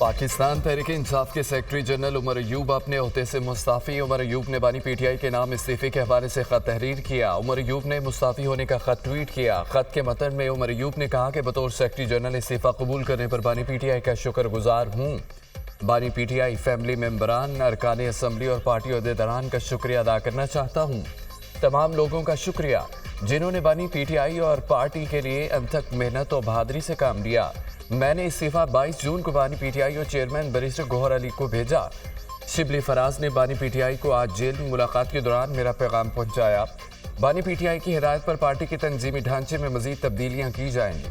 पाकिस्तान तहरीक इंसाफ के secretary general Umar Ayub अपने ओहदे से मुस्ताफ़ी। उमर अयूब ने बानी पीटीआई के नाम इस्तीफे के हवाले से खत तहरीर किया। उमर अयूब ने मुस्ताफ़ी होने का खत ट्वीट किया। खत के मतन में उमर अयूब ने कहा कि बतौर सेक्रेटरी जनरल इस्तीफा कबूल करने पर बानी पीटीआई का शुक्रगुजार हूँ। बानी पीटीआई फैमिली मेम्बरान, अरकान असम्बली और पार्टी अहदेदारान का शुक्रिया अदा करना चाहता हूँ। तमाम लोगों का शुक्रिया जिन्होंने बानी पीटीआई और पार्टी के लिए अनथक मेहनत और बहादुरी से काम लिया। मैंने इस्तीफा 22 जून को बानी पीटीआई और चेयरमैन बैरिस्टर गौहर अली को भेजा। शिबली फराज ने बानी पीटीआई को आज जेल में मुलाकात के दौरान मेरा पैगाम पहुंचाया। बानी पीटीआई की हिदायत पर पार्टी के तंजीमी ढांचे में मजीद तब्दीलियां की जाएंगी।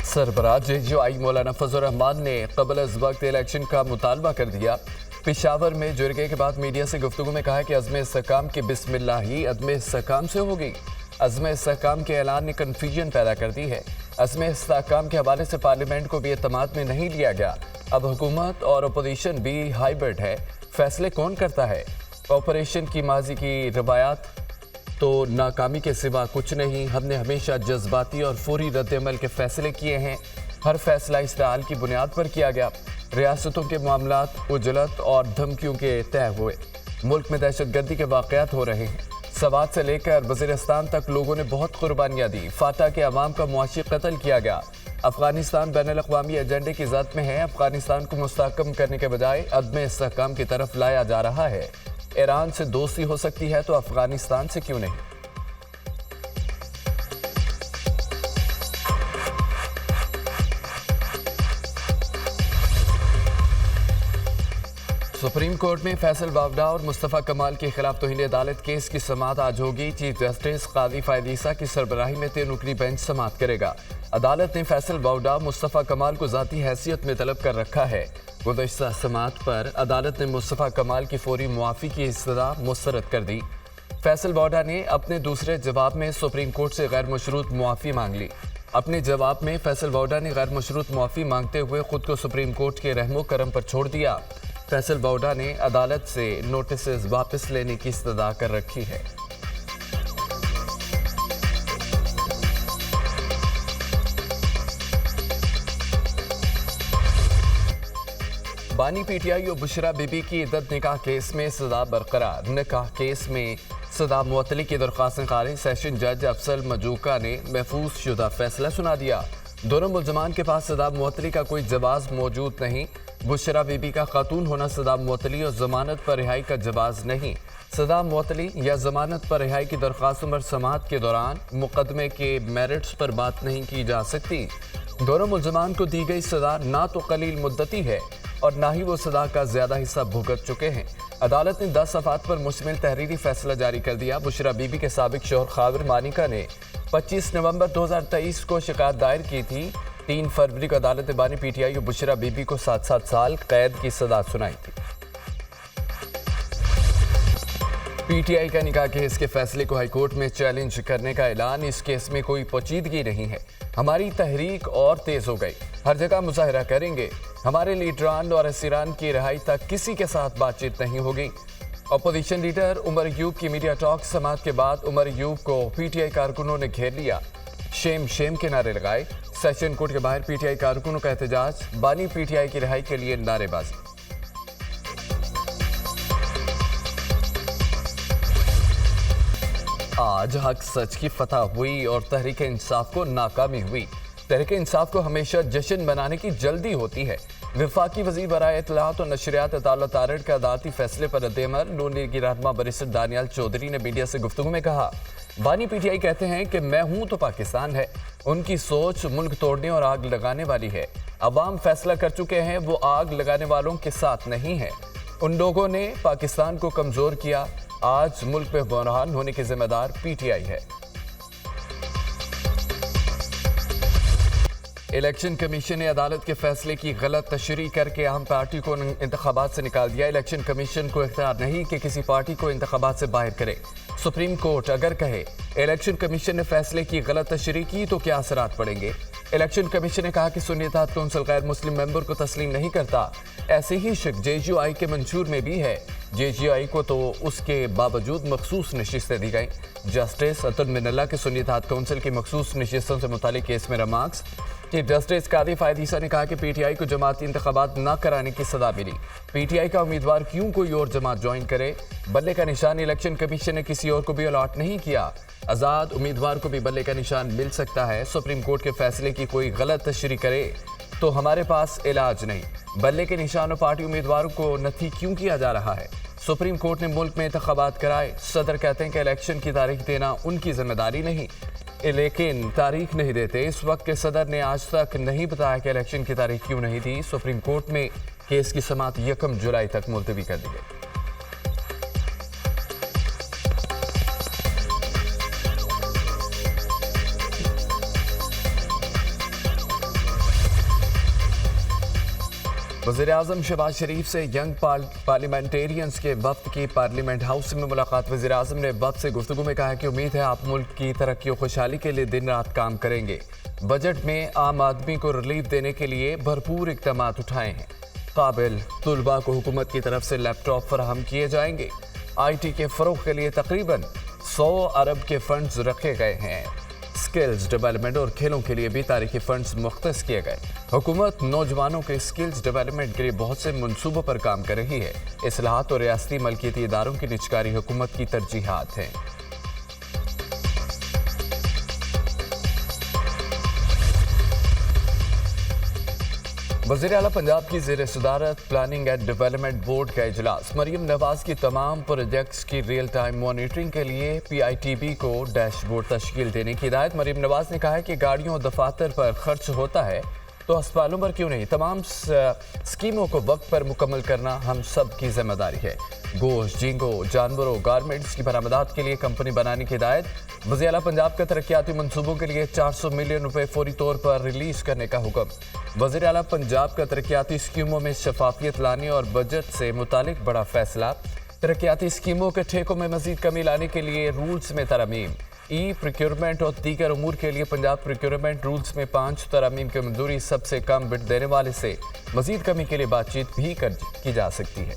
सरबराह JJI मौलाना फजल रहमान ने कबल अज वक्त इलेक्शन का मुतालबा कर दिया। पेशावर में जुर्गे के बाद मीडिया से गुफ्तगू में कहा कि अज़्म इस्तेहकाम की बिस्मिल्लाह ही अदम इस्तेहकाम से होगी। अज़्म इस्तेहकाम के ऐलान ने कन्फ्यूजन पैदा कर दी है। अज़्म इस्तेहकाम के हवाले से पार्लियामेंट को भी एतमाद में नहीं लिया गया। अब हुकूमत और अपोजिशन भी हाइब्रिड है। फैसले कौन करता है? ऑपरेशन की माजी की रवायात तो नाकामी के सिवा कुछ नहीं। हमने हमेशा जज्बाती और फौरी रद्द-ए-अमल के फैसले किए हैं। हर फैसला इस्तेहाल की बुनियाद पर किया गया। रियासतों के मामलात उजलत और धमकियों के तय हुए। मुल्क में दहशतगर्दी के वाक़यात हो रहे हैं। सवात से लेकर वज़ीरिस्तान तक लोगों ने बहुत कुर्बानियाँ दी। फाटा के अवाम का मुआशी कत्ल किया गया। अफगानिस्तान बैनुल-अक़वामी एजेंडे की ज़द में है। अफगानिस्तान को मुस्तहकम करने के बजाय अदम इस्तेहकाम की तरफ लाया जा रहा है। ईरान से दोस्ती हो सकती है तो अफगानिस्तान से क्यों नहीं? सुप्रीम कोर्ट में फैसल वावडा और मुस्तफ़ा कमाल के खिलाफ तौहीन अदालत केस की समाअत आज होगी। चीफ जस्टिस कादी फ़ायद ईसा की सरबराही में 3 रुकनी बेंच समाअत करेगा। अदालत ने फैसल वावडा मुस्तफ़ा कमाल को ज़ाती हैसियत में तलब कर रखा है। गुज़श्ता समाअत पर अदालत ने मुस्तफ़ा कमाल की फौरी मुआफ़ी की इस्तदा मुस्तरद कर दी। फैसल वावडा ने अपने दूसरे जवाब में सुप्रीम कोर्ट से गैर मशरूत मुआफ़ी मांग ली। अपने जवाब में फैसल वावडा ने गैर मशरूत मुआफ़ी मांगते हुए खुद को सुप्रीम कोर्ट के रहमो करम पर छोड़ दिया। फैसल वावडा ने अदालत से नोटिस वापस लेने की इस्तदा कर रखी है। बानी पीटीआई और बुशरा बीबी की इद्दत निकाह केस में सजा बरकरार। निकाह केस में सजा मुअत्तली की दरख्वास्त खारिज। सेशन जज अफसल मजूका ने महफूज शुदा फैसला सुना दिया। दोनों मुल्ज़मान के पास सजा मुअत्तली का कोई जवाज़ मौजूद नहीं। बुशरा बीबी का खातून होना सदा मुअत्तली और जमानत पर रिहाई का जवाज़ नहीं। सदा मुअत्तली या जमानत पर रिहाई की दरख्वास्तों पर समाअत के दौरान मुकदमे के मेरिट्स पर बात नहीं की जा सकती। दोनों मुल्ज़मान को दी गई सजा ना तो कलील मुद्दती है और ना ही वो सजा का ज्यादा हिस्सा भुगत चुके हैं। अदालत ने 10 सफ़हात पर मुश्तमिल तहरीरी फैसला जारी कर दिया। बुशरा बीबी के साबिक शौहर खाविर मानिका ने 25 नवंबर 2023 को शिकायत दायर की थी। 3 फरवरी को अदालत ने बानी पीटीआई और बुशरा बीबी को 7-7 साल कैद की सजा सुनाई थी। पीटीआई का निकाह केस के फैसले को हाईकोर्ट में चैलेंज करने का ऐलान। इस केस में कोई पोचीदगी नहीं है। हमारी तहरीक और तेज हो गई। हर जगह मुजाहरा करेंगे। हमारे लीडरान और असीरान की रिहाई तक किसी के साथ बातचीत नहीं होगी। अपोजिशन लीडर उमर अयूब की मीडिया टॉक समाअत के बाद उमर अयूब को पीटीआई कारकुनों ने घेर लिया। शेम शेम के नारे लगाए। सेशन कोर्ट के बाहर पीटीआई कारकुनों का एहतजाज। बानी पीटीआई की रिहाई के लिए नारेबाजी। आज हक सच की फतह हुई और तहरीक इंसाफ को नाकामी हुई। तहरीक इंसाफ को हमेशा जश्न मनाने की जल्दी होती है। वफाकी वज़ीर बराए इत्तलाआत और नशरियात अताउल्लाह तारड़ के अदालती फैसले पर रद्द-ए-अमल। नून लीग की रहनुमा बैरिस्टर दानियाल चौधरी ने मीडिया से गुफ्तगू में कहा, बानी पीटीआई कहते हैं कि मैं हूं तो पाकिस्तान है। उनकी सोच मुल्क तोड़ने और आग लगाने वाली है। अवाम फैसला कर चुके हैं, वो आग लगाने वालों के साथ नहीं है। उन लोगों ने पाकिस्तान को कमजोर किया। आज मुल्क में बहरान होने के जिम्मेदार पीटीआई है। इलेक्शन कमीशन ने अदालत के फैसले की गलत तशरीह करके अहम पार्टी को इंतखाबात से निकाल दिया। इलेक्शन कमीशन को इख्तियार नहीं कि किसी पार्टी को इंतखाबात से बाहर करे। सुप्रीम कोर्ट अगर कहे इलेक्शन कमीशन ने फैसले की गलत तशरीह की तो क्या असरात पड़ेंगे? इलेक्शन कमीशन ने कहा कि सुन्नी इत्तेहाद कौंसिल गैर मुस्लिम मेंबर को तस्लीम नहीं करता। ऐसे ही शक JGOI के मंशूर में भी है। JGOI को तो उसके बावजूद मखसूस नशिस्तें दी गई। जस्टिस अतुल मिनल्ला के सुन्नी इत्तेहाद कौंसिल की मखसूस नशिस्तों से मुतालिक केस में रिमार्क्स। चीफ जस्टिस कादी फायद ईसा ने कहा कि PTI को जमाती इंतखाबात न कराने की सजा मिली। PTI का उम्मीदवार क्यों कोई और जमात ज्वाइन करे? बल्ले का निशान इलेक्शन कमीशन ने किसी और को भी अलॉट नहीं किया। आज़ाद उम्मीदवार को भी बल्ले का निशान मिल सकता है। सुप्रीम कोर्ट के फैसले की कोई गलत तशरीह करे तो हमारे पास इलाज नहीं। बल्ले के निशान और पार्टी उम्मीदवारों को नथी क्यों किया जा रहा है? सुप्रीम कोर्ट ने मुल्क में इंतखाबात कराए। सदर कहते हैं कि इलेक्शन की तारीख देना उनकी जिम्मेदारी नहीं, लेकिन तारीख नहीं देते। इस वक्त के सदर ने आज तक नहीं बताया कि इलेक्शन की तारीख क्यों नहीं दी। सुप्रीम कोर्ट में केस की समाअत 1 जुलाई तक मुलतवी कर दी गई। वज़ीर-ए-आज़म शहबाज शरीफ से यंग पार्लियामेंटेरियंस के वफ्द की पार्लियामेंट हाउस में मुलाकात। वज़ीर-ए-आज़म ने वफ्द से गुफ्तगू में कहा कि उम्मीद है आप मुल्क की तरक्की और खुशहाली के लिए दिन रात काम करेंगे। बजट में आम आदमी को रिलीफ देने के लिए भरपूर इक़दामात उठाए हैं। काबिल तुलबा को हुकूमत की तरफ से लैपटॉप फराहम किए जाएंगे। IT के फ़रोग़ के लिए तकरीबन 100 अरब के फंड्स रखे गए हैं। स्किल्स डेवलपमेंट और खेलों के लिए भी तारीखी फंड्स मुख्तस किए गए। हुकूमत नौजवानों के स्किल्स डेवलपमेंट के लिए बहुत से मंसूबों पर काम कर रही है। इस्लाहात और रियासती मलकियती इदारों की निजकारी हुकूमत की तरजीहात हैं। वज़ीर आला पंजाब की ज़ेर सदारत प्लानिंग एंड डेवलपमेंट बोर्ड का इजलास। मरीम नवाज की तमाम प्रोजेक्ट्स की रियल टाइम मॉनिटरिंग के लिए PITB को डैशबोर्ड तश्कील देने की हिदायत। मरीम नवाज ने कहा है कि गाड़ियों और दफातर पर खर्च होता है तो अस्पतालों पर क्यों नहीं? तमाम स्कीमों को वक्त पर मुकम्मल करना हम सब की जिम्मेदारी है। गोश्त, झींगों, जानवरों, गारमेंट्स की बरामदात के लिए कंपनी बनाने की हिदायत। वज़ीर आला पंजाब का तरक्याती मंसूबों के लिए 400 मिलियन रुपए फौरी तौर पर रिलीज करने का हुक्म। वज़ीर आला पंजाब का तरक्याती स्कीमों में शफाफियत लाने और बजट से मुतालिक बड़ा फैसला। तरक्याती स्कीमों के ठेकों में मजीद कमी लाने के लिए रूल्स में तरमीम। प्रोक्योरमेंट और दीगर उमूर के लिए पंजाब प्रोक्योरमेंट रूल्स में 5 तरमीम की मंजूरी। सबसे कम बिड देने वाले से मजीद कमी के लिए बातचीत भी की जा सकती है।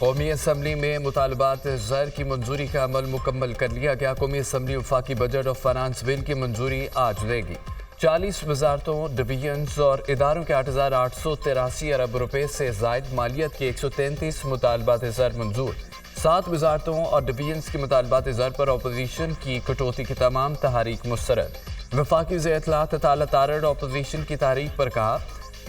कौमी असम्बली में मुतालबात ज़र की मंजूरी का अमल मुकम्मल कर लिया गया। कौमी असम्बली वफाकी बजट और फाइनेंस बिल की मंजूरी आज देगी। 40 वजारतों, डिवीजन्स और इदारों के 8,883 अरब रुपए से ज़ायद मालियत के 133 मुतालबात ज़र मंजूर। 7 वजारतों और डिवीजन्स की मुतालबात ज़र पर अपोजिशन की कटौती की तमाम तहरीक मुस्तरद। वफाकी ज़ेर इत्तलात अताला तारड़ अपोजिशन की तहरीक पर कहा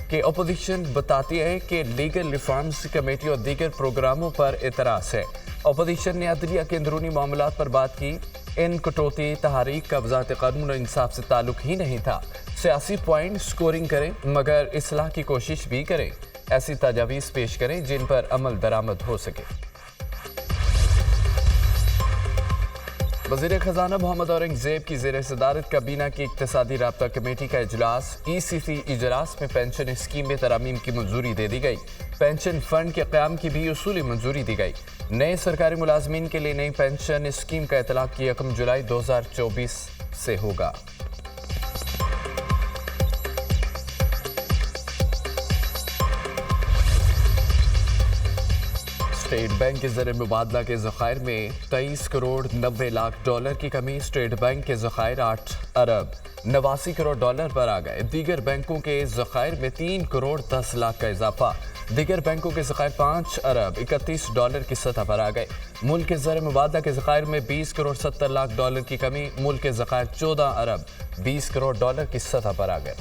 कि अपोजिशन बताती है कि लीगल रिफॉर्म्स कमेटी और दीगर प्रोग्रामों पर एतराज़ है। अपोजिशन ने अदलिया के अंदरूनी मामलात पर बात की। इन कटौती तहरीक का वज़ारत कानून और इंसाफ से ताल्लुक ही नहीं था। सियासी पॉइंट स्कोरिंग करें मगर इस्लाह की कोशिश भी करें। ऐसी तजावीज़ पेश करें जिन पर अमल दरामद हो सके। वज़ीर ख़जाना मोहम्मद औरंगज़ेब की ज़ेर सदारत काबीना की इक़्तिसादी राब्ता कमेटी का इजलास। ECC इजलास में पेंशन स्कीम में तरमीम की मंजूरी दे दी गई। पेंशन फंड के क़याम की भी उसूली मंजूरी दी गई। नए सरकारी मुलाजमीन के लिए नई पेंशन स्कीम का इतलाक़ 1 जुलाई 2024 से होगा। स्टेट बैंक के ज़र मुबादला के ज़खायर में 23 करोड़ 90 लाख डॉलर की कमी। स्टेट बैंक के ज़खायर 8 अरब 89 करोड़ डॉलर पर आ गए। दीगर बैंकों के ज़खायर में 3 करोड़ 10 लाख का इजाफा। दीगर बैंकों के ज़खायर 5 अरब 31 डॉलर की सतह पर आ गए। मुल्क के ज़र मुबादला के ज़खायर में 20 करोड़ 70 लाख डॉलर की कमी। मुल्क के ज़खायर 14 अरब 20 करोड़ डॉलर की सतह पर आ गए।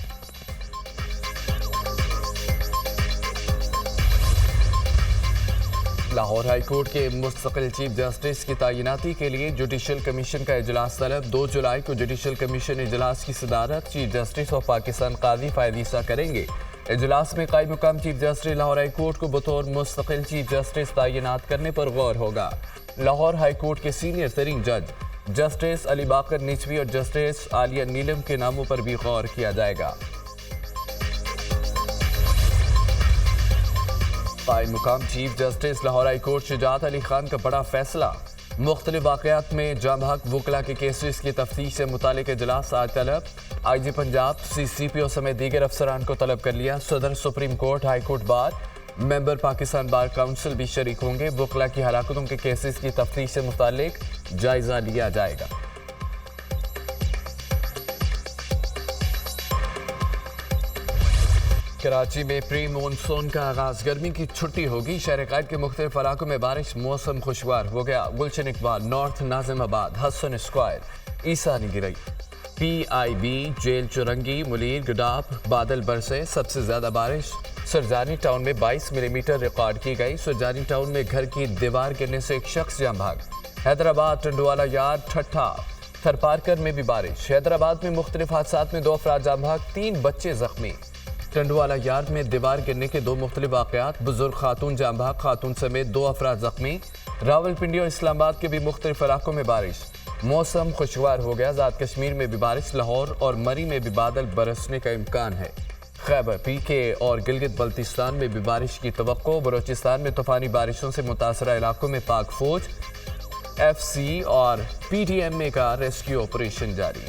लाहौर हाई कोर्ट के मुस्तकिल चीफ जस्टिस की तैनाती के लिए जुडिशल कमीशन का इजलास तलब। 2 जुलाई को जुडिशल कमीशन इजलास की सदारत चीफ जस्टिस ऑफ पाकिस्तान कादी फायद ईसा करेंगे। इजलास में कायम मुकाम chief justice Lahore high court को बतौर मुस्तकिल चीफ जस्टिस तैनात करने पर गौर होगा। लाहौर हाई कोर्ट के सीनियर तरीन जज जस्टिस अली बाकर निचवी और जस्टिस आलिया नीलम के नामों पर भी गौर किया जाएगा। قائم مقام chief justice Lahore high court Shujaat Ali Khan کا بڑا فیصلہ، مختلف واقعات میں جام حق وکلا کے کیسز کی تفتیش سے متعلق اجلاس آج طلب، آئی جی پنجاب سی پی او سمیت دیگر افسران کو طلب کر لیا، صدر supreme court high court bar member Pakistan bar council بھی شریک ہوں گے، وکلا کی ہلاکتوں کے کیسز کی تفتیش سے متعلق جائزہ لیا جائے گا۔ کراچی میں پری مونسون کا آغاز، گرمی کی چھٹی ہوگی، شہر قائد کے مختلف علاقوں میں بارش، موسم خوشگوار ہو گیا، Gulshan Iqbal, north Nazimabad, Hasan square, عیسانی گرئی، P I B, jail Chowrangi, Malir, Gadap, بادل برسے، سب سے زیادہ بارش سرجانی ٹاؤن میں 22 ملی میٹر ریکارڈ کی گئی، سرجانی ٹاؤن میں گھر کی دیوار گرنے سے ایک شخص جاں بھاگ، حیدرآباد ٹنڈوالا یار ٹھٹھا، تھرپارکر میں بھی بارش، حیدرآباد میں مختلف حادثات میں 2 افراد جاں بھاگ، 3 بچے زخمی، ٹنڈوالا یارڈ میں دیوار گرنے کے 2 مختلف واقعات، بزرگ خاتون جاں بحق، خاتون سمیت 2 افراد زخمی، راولپنڈی اور اسلام آباد کے بھی مختلف علاقوں میں بارش، موسم خوشگوار ہو گیا، آزاد کشمیر میں بھی بارش، لاہور اور مری میں بھی بادل برسنے کا امکان ہے، خیبر پی کے اور گلگت بلتستان میں بھی بارش کی توقع، بلوچستان میں طوفانی بارشوں سے متاثرہ علاقوں میں پاک فوج، ایف سی اور پی ٹی ایم اے کا ریسکیو آپریشن جاری۔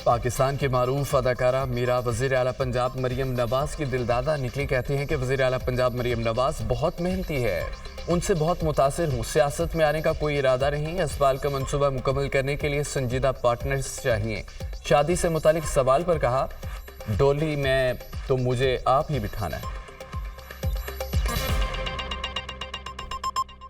پاکستان کے معروف اداکارہ میرا وزیر اعلیٰ پنجاب مریم نواز کی دلدادہ نکلی، کہتی ہیں کہ وزیر اعلیٰ پنجاب مریم نواز بہت محنتی ہے، ان سے بہت متاثر ہوں، سیاست میں آنے کا کوئی ارادہ نہیں، اسبال کا منصوبہ مکمل کرنے کے لیے سنجیدہ پارٹنرز چاہیے۔ شادی سے متعلق سوال پر کہا، ڈولی میں تو مجھے آپ ہی بٹھانا ہے۔